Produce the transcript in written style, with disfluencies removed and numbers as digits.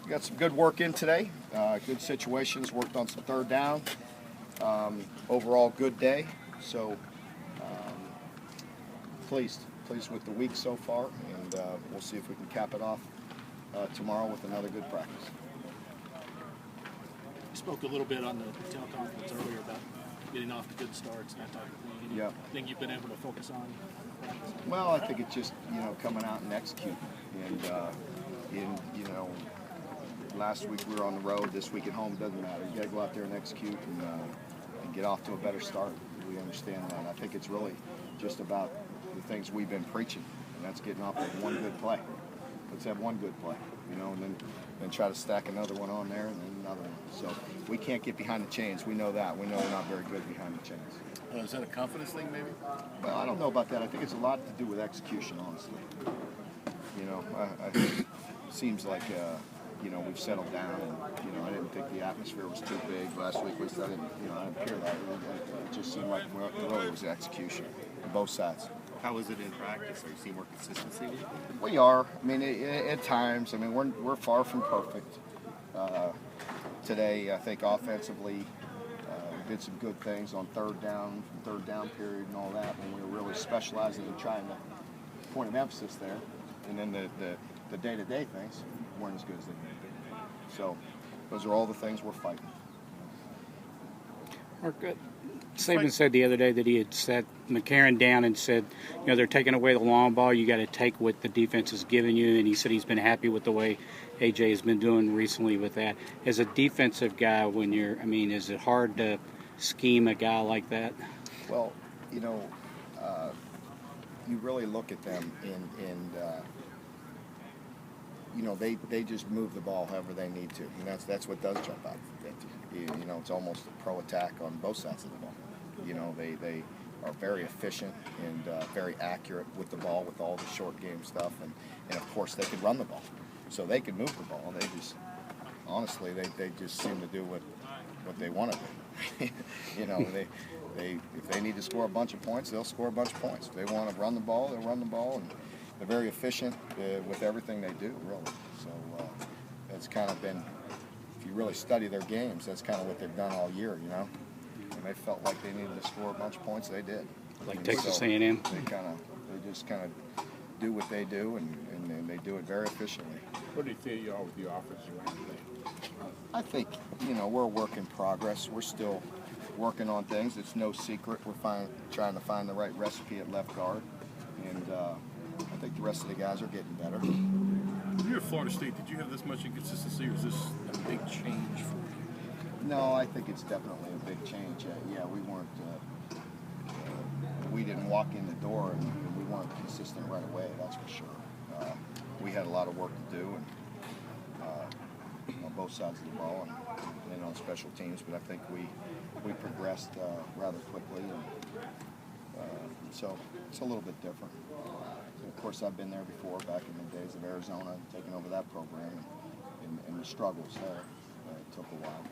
We got some good work in today, good situations, worked on some third down. Overall, good day. So, pleased with the week so far, and we'll see if we can cap it off tomorrow with another good practice. You spoke a little bit on the teleconference earlier about getting off to good starts and that type of thing. Yeah. Think you've been able to focus on? Well, I think it's just, coming out and executing. And, last week we were on the road, this week at home, it doesn't matter. You got to go out there and execute and get off to a better start. We understand that. I think it's really just about the things we've been preaching, and that's getting off with one good play. Let's have one good play, and then try to stack another one on there and then another one. So we can't get behind the chains. We know that. We know we're not very good behind the chains. Is that a confidence thing, maybe? Well, I don't know about that. I think it's a lot to do with execution, honestly. I think it seems like, we've settled down, and, I didn't think the atmosphere was too big last week. I didn't appear that. It just seemed like really was execution on both sides. How is it in practice? Are you seeing more consistency? We are. I mean, at times. I mean, we're far from perfect. Today, I think offensively, we did some good things on third down period and all that when we were really specializing in trying to point of emphasis there. And then the day-to-day things weren't as good as they could be. So those are all the things we're fighting. Mark, Saban said the other day that he had sat McCarron down and said, they're taking away the long ball. You got to take what the defense is giving you. And he said he's been happy with the way AJ has been doing recently with that. As a defensive guy, is it hard to scheme a guy like that? Well, you really look at them and they just move the ball however they need to. And that's what does jump out at you. It's almost a pro attack on both sides of the ball. They are very efficient and very accurate with the ball, with all the short game stuff. And of course, they can run the ball. So they can move the ball. They just, honestly, they just seem to do what they want to do. If they need to score a bunch of points, they'll score a bunch of points. If they want to run the ball, they'll run the ball. And they're very efficient with everything they do, really. So it's kind of been, if you really study their games, that's kind of what they've done all year, And they felt like they needed to score a bunch of points, they did. Like Texas A&M? They just kind of do what they do, and they do it very efficiently. What do you feel you are with your offensive line today? I think, we're a work in progress. We're still working on things. It's no secret. We're trying to find the right recipe at left guard. And I think the rest of the guys are getting better. When you were at Florida State, did you have this much inconsistency, or is this a big change for you? No, I think it's definitely a big change. We weren't. We didn't walk in the door and we weren't consistent right away. That's for sure. We had a lot of work to do, and on both sides of the ball and on special teams. But I think we progressed rather quickly, and so it's a little bit different. Of course, I've been there before, back in the days of Arizona, taking over that program, and the struggles there took a while.